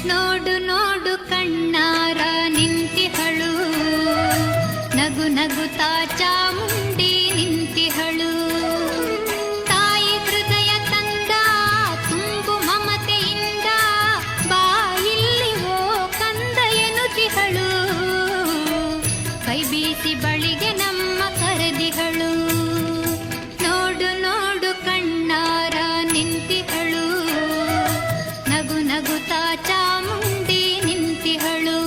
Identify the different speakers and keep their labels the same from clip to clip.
Speaker 1: ನೋಡು ನೋಡು ಕಣ್ಣಾರ ನಿಂತಿಹಳು, ನಗು ನಗುತ್ತಾ ಚಾಮುಂಡಿ ನಿಂತಿಹಳು. ತಾಯಿ ಹೃದಯ ತಂದ ತುಂಬು ಮಮತೆಯಿಂದ, ಬಾಯಿಲ್ಲಿ ಓ ಕಂದ ಎನ್ನುತ್ತಿಹಳು. ಕೈ ಬೀಸಿ ಬಳಿಗೆ ನಮ್ಮ ಕರೆದಿಹಳು. ನೋಡು ನೋಡು ಕಣ್ಣಾರ ನಿಂತಿಹಳು, ನಗು ನಗುತ್ತಾ ಚಾಮುಂಡಿ ನಿಂತಿಹಳು.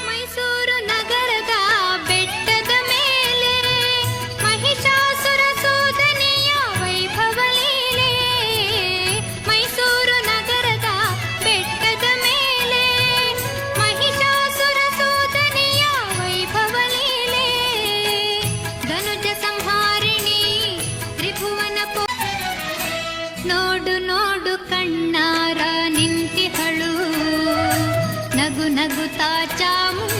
Speaker 1: ಮೈಸೂರು ನಗರದ ಬೆಟ್ಟದ ಮೇಲೆ ಮಹಿಷಾಸುರ ಸೋದನೆಯ ವೈಭವ ಲೀಲೆ. ಮೈಸೂರು ನಗರದ ಬೆಟ್ಟದ ಮೇಲೆ ಮಹಿಷಾಸುರ ಸೋದನೆಯ ವೈಭವ ಲೀಲೆ. ಧನುಜ ಸಂಹಾರಿಣಿ ತ್ರಿಭುವನ ನೋಡು ನೋಡು ಕಣ್ಣಾರ ನಿಂತಿಹಳು, ನಗು ನಗುತ್ತಾ ಚಾಮುಂಡಿ